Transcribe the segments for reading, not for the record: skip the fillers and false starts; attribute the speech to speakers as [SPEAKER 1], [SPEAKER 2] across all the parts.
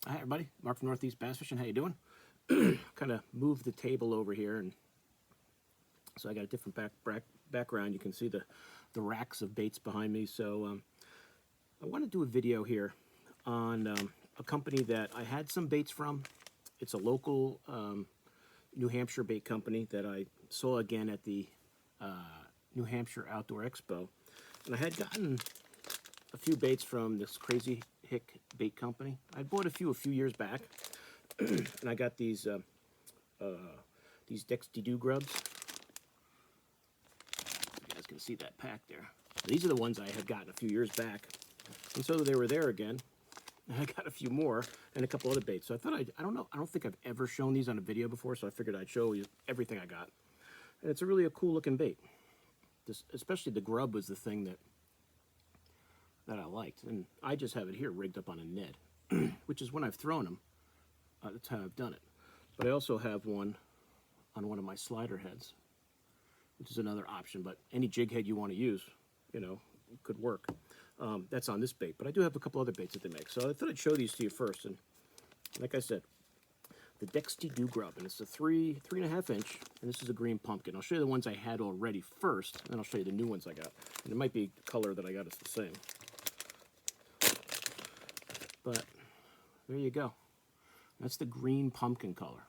[SPEAKER 1] Hi everybody, Mark from Northeast Bass Fishing. How you doing? Kind of moved the table over here, and so I got a different background. You can see the racks of baits behind me. So I want to do a video here on a company that I had some baits from. It's a local New Hampshire bait company that I saw again at the New Hampshire Outdoor Expo, and I had gotten a few baits from this crazy Hick bait company. I bought a few years back, and I got these Dexty Grubs. You guys can see that pack there. These are the ones I had gotten a few years back, and so they were there again. And I got a few more and a couple other baits. So I thought I don't think I've ever shown these on a video before, so I figured I'd show you everything I got. And it's a really cool looking bait. Especially the grub was the thing that I liked, and I just have it here rigged up on a Ned, which is when I've thrown them. That's how I've done it. But I also have one on one of my slider heads, which is another option. But any jig head you want to use, you know, could work. That's on this bait. But I do have a couple other baits that they make, so I thought I'd show these to you first. And like I said, the Dexty Grub, and it's a 3.5 inch, and this is a green pumpkin. I'll show you the ones I had already first, and then I'll show you the new ones I got. And it might be the color that I got is the same. But there you go. That's the green pumpkin color.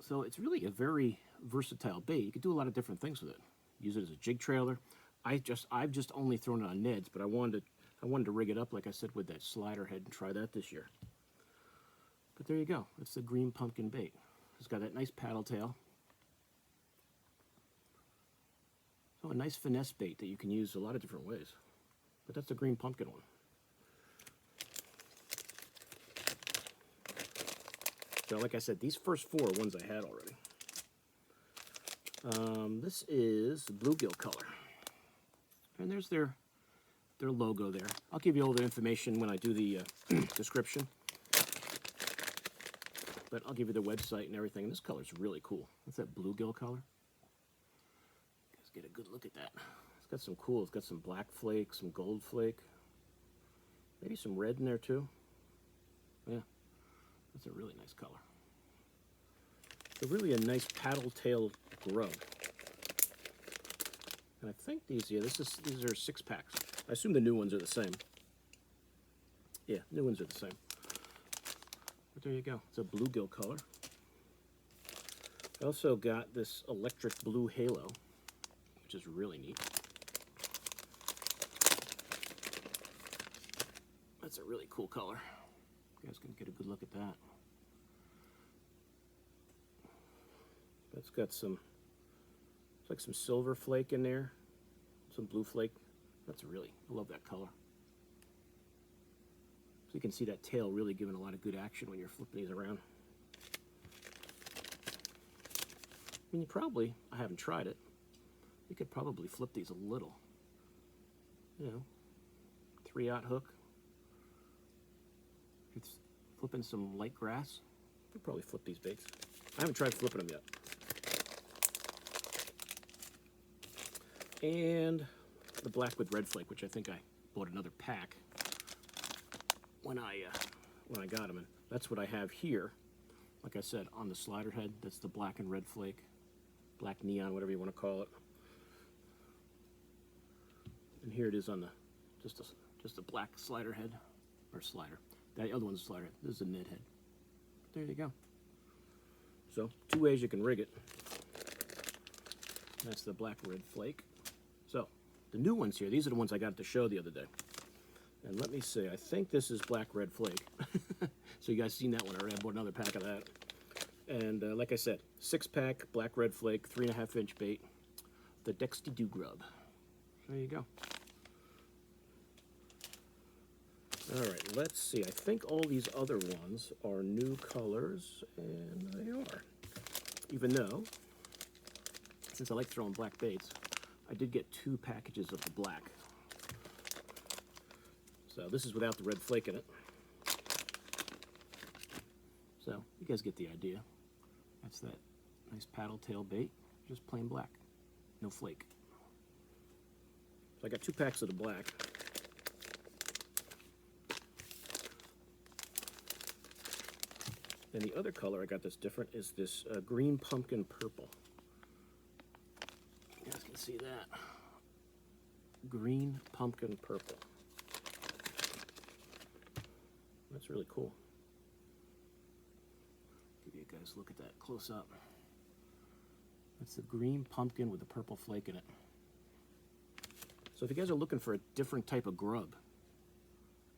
[SPEAKER 1] So it's really a very versatile bait. You could do a lot of different things with it. Use it as a jig trailer. I've just only thrown it on Neds, but I wanted to rig it up, like I said, with that slider head and try that this year. But there you go. It's the green pumpkin bait. It's got that nice paddle tail. So a nice finesse bait that you can use a lot of different ways. But that's the green pumpkin one. So like I said, these first four are ones I had already. This is the bluegill color. And there's their logo there. I'll give you all the information when I do the description. But I'll give you the website and everything. And this color is really cool. That's that bluegill color. You guys get a good look at that. It's got some cool, it's got some black flake, some gold flake. Maybe some red in there too. Yeah. That's a really nice color. So really a nice paddle tail grub. And I think these are 6-packs. I assume the new ones are the same. Yeah, new ones are the same. But there you go. It's a bluegill color. I also got this electric blue halo, which is really neat. That's a really cool color. You guys can get a good look at that. It's got some, it's like some silver flake in there, some blue flake. I love that color. So you can see that tail really giving a lot of good action when you're flipping these around. I mean, I haven't tried it, you could probably flip these a little. You know, 3/0 hook. It's flipping some light grass. You could probably flip these baits. I haven't tried flipping them yet. And the black with red flake, which I think I bought another pack when I got them, and that's what I have here. Like I said, on the slider head, that's the black and red flake, black neon, whatever you want to call it. And here it is on the just a black slider head, or slider. That other one's a slider head. This is a Ned head. There you go. So 2 ways you can rig it. That's the black red flake. So the new ones here, these are the ones I got at the show the other day. And let me see, I think this is black red flake. So you guys seen that one already. I bought another pack of that. And like I said, 6-pack black red flake, 3.5 inch bait, the Dexty Grub. There you go. All right, let's see. I think all these other ones are new colors, and they are. Even though, since I like throwing black baits, I did get 2 packages of the black. So this is without the red flake in it. So you guys get the idea. That's that nice paddle tail bait, just plain black, no flake. So I got 2 packs of the black. Then the other color I got that's different is this green pumpkin purple. You guys can see that. Green pumpkin purple. That's really cool. Give you guys a look at that close up. That's the green pumpkin with the purple flake in it. So if you guys are looking for a different type of grub,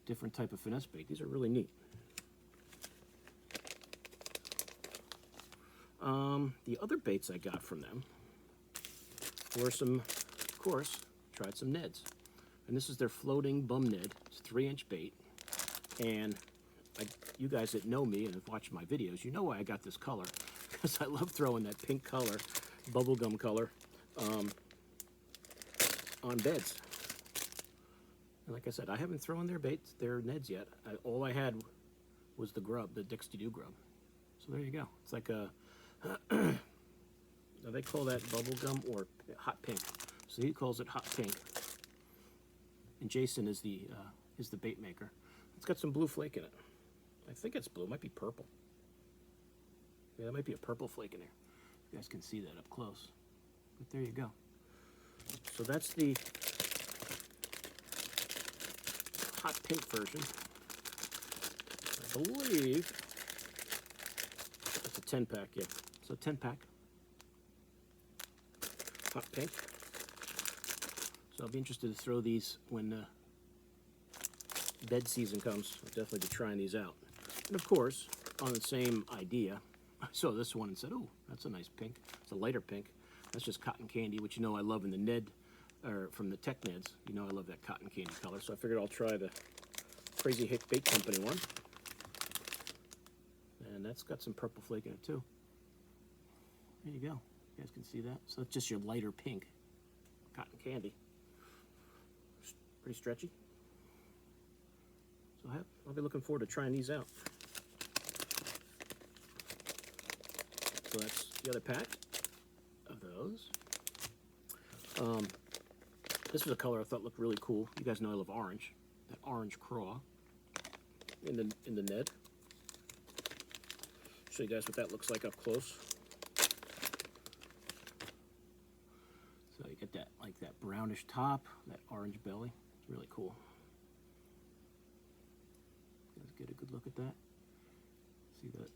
[SPEAKER 1] different type of finesse bait, these are really neat. The other baits I got from them were some, of course, tried some Neds. And this is their floating bum Ned. It's a 3-inch bait. And you guys that know me and have watched my videos, you know why I got this color. Because I love throwing that pink color, bubblegum color, on beds. And like I said, I haven't thrown their baits, their Neds yet. All I had was the grub, the Dixie-Doo grub. So there you go. It's like a, they call that bubblegum or hot pink. So he calls it hot pink. And Jason is the bait maker. It's got some blue flake in it. I think it's blue. It might be purple. Yeah, there might be a purple flake in there. You guys can see that up close. But there you go. So that's the hot pink version. I believe it's a 10-pack, yeah. So 10-pack. Hot pink. So I'll be interested to throw these when bed season comes. I'll definitely be trying these out. And of course, on the same idea, I saw this one and said, oh, that's a nice pink. It's a lighter pink. That's just cotton candy, which you know I love in the Ned, or from the Tech Neds. You know I love that cotton candy color. So I figured I'll try the Crazy Hick Bait Company one. And that's got some purple flake in it too. There you go. You guys can see that. So that's just your lighter pink cotton candy. Pretty stretchy. So I'll be looking forward to trying these out. So that's the other pack of those. This was a color I thought looked really cool. You guys know I love orange. That orange craw in the Ned. Show you guys what that looks like up close. So you get that, like that brownish top, that orange belly. It's really cool. Let's get a good look at that. See that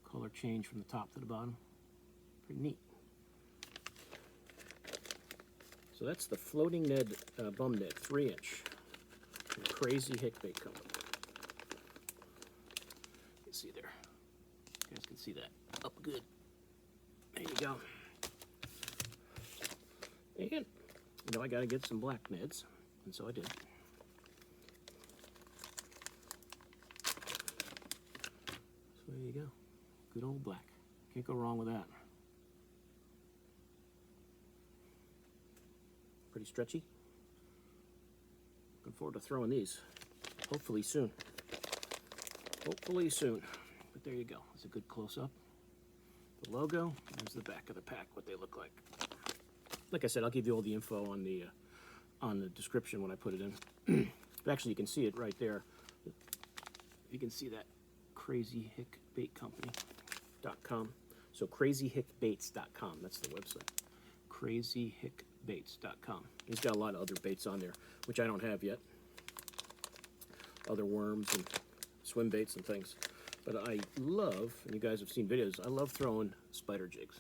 [SPEAKER 1] color change from the top to the bottom. Pretty neat. So that's the Floating Ned Bum Ned, 3-inch. Crazy Hick Bait Company. You can see there. You guys can see that up good. There you go. And, you know, I got to get some black Neds, and so I did. So there you go. Good old black. Can't go wrong with that. Pretty stretchy. Looking forward to throwing these. Hopefully soon. Hopefully soon. But there you go. It's a good close-up. The logo. There's the back of the pack, what they look like. Like I said, I'll give you all the info on the description when I put it in. But actually, you can see it right there. You can see that Crazy Hick Bait Company.com. So crazyhickbaits.com. That's the website. crazyhickbaits.com. He's got a lot of other baits on there, which I don't have yet. Other worms and swim baits and things. But I love, and you guys have seen videos, I love throwing spider jigs.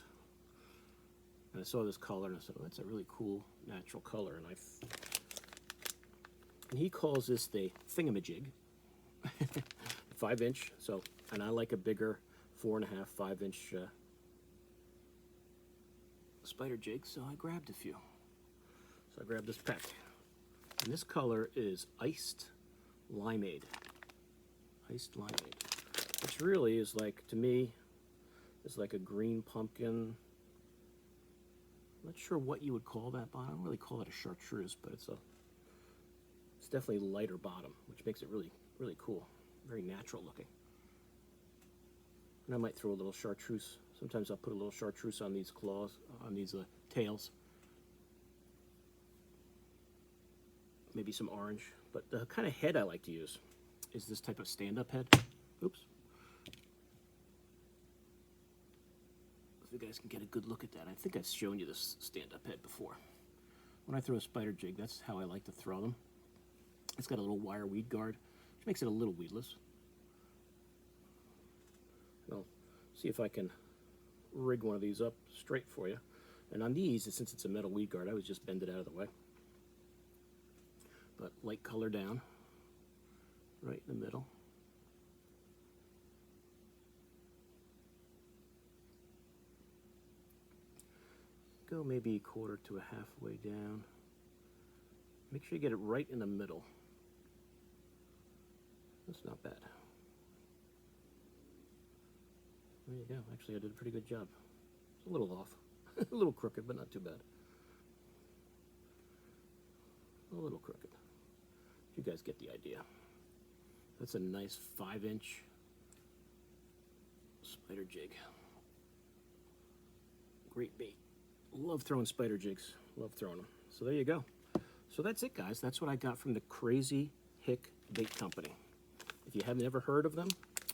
[SPEAKER 1] And I saw this color and I said, oh, that's a really cool natural color. And he calls this the thingamajig. 5-inch. So, and I like a bigger 4.5, 5-inch spider jig, so I grabbed a few. So I grabbed this pack. And this color is Iced Limeade. Iced Limeade. Which really is like, to me, is like a green pumpkin. I'm not sure what you would call that bottom. I don't really call it a chartreuse, but it's definitely lighter bottom, which makes it really, really cool. Very natural looking. And I might throw a little chartreuse. Sometimes I'll put a little chartreuse on these claws, on these tails. Maybe some orange. But the kind of head I like to use is this type of stand-up head. Oops. guys can get a good look at that. I think I've shown you this stand-up head before. When I throw a spider jig, that's how I like to throw them. It's got a little wire weed guard, which makes it a little weedless. I'll see if I can rig one of these up straight for you. And on these, since it's a metal weed guard, I would just bend it out of the way. But light color down, right in the middle. Go maybe a quarter to a halfway down. Make sure you get it right in the middle. That's not bad. There you go. Actually, I did a pretty good job. It's a little off. A little crooked, but not too bad. A little crooked. You guys get the idea. That's a nice 5-inch spider jig. Great bait. Love throwing spider jigs. Love throwing them. So there you go. So that's it, guys. That's what I got from the Crazy Hick Bait Company. If you haven't ever heard of them,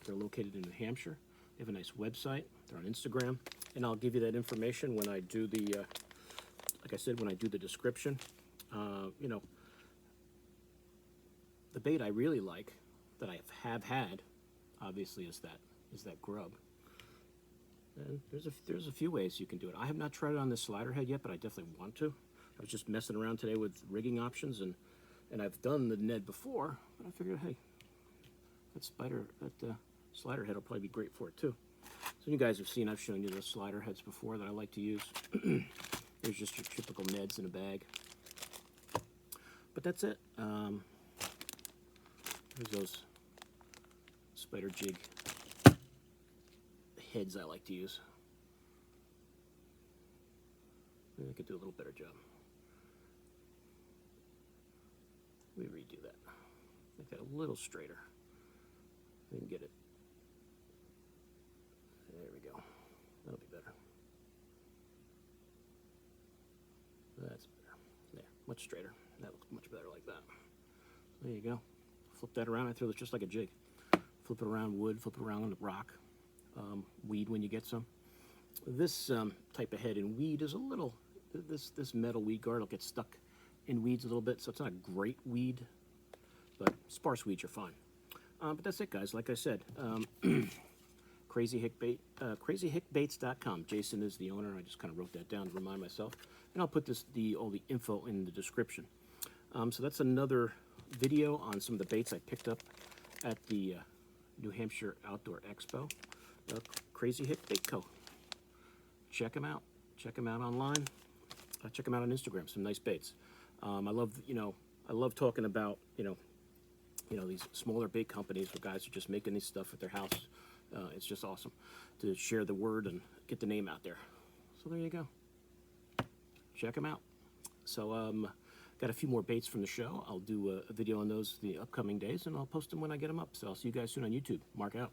[SPEAKER 1] they're located in New Hampshire. They have a nice website. They're on Instagram. And I'll give you that information when I do the, like I said, when I do the description. You know, the bait I really like, that I have had, obviously, is that Grub. And there's a few ways you can do it. I have not tried it on this slider head yet, but I definitely want to. I was just messing around today with rigging options, and I've done the Ned before, but I figured, hey, that slider head will probably be great for it too. So you guys have seen, I've shown you the slider heads before that I like to use. There's just your typical Neds in a bag. But that's it. There's those spider jig heads I like to use. Maybe I could do a little better job. Let me redo that. Make that a little straighter. I can get it. There we go. That'll be better. That's better. There, much straighter. That looks much better like that. There you go. Flip that around. I throw this just like a jig. Flip it around wood, flip it around on the rock. Weed when you get some. This type of head in weed is a little, this metal weed guard will get stuck in weeds a little bit, so it's not a great weed, but sparse weeds are fine. But that's it, guys. Like I said, Crazy Hick Bait, crazyhickbaits.com. Jason is the owner. I just kind of wrote that down to remind myself, and I'll put all the info in the description. So that's another video on some of the baits I picked up at the New Hampshire Outdoor Expo. Crazy Hick Bait Co. Check them out. Check them out online. Check them out on Instagram. Some nice baits. I love talking about these smaller bait companies where guys are just making this stuff at their house. It's just awesome to share the word and get the name out there. So there you go. Check them out. So got a few more baits from the show. I'll do a video on those the upcoming days, and I'll post them when I get them up. So I'll see you guys soon on YouTube. Mark out.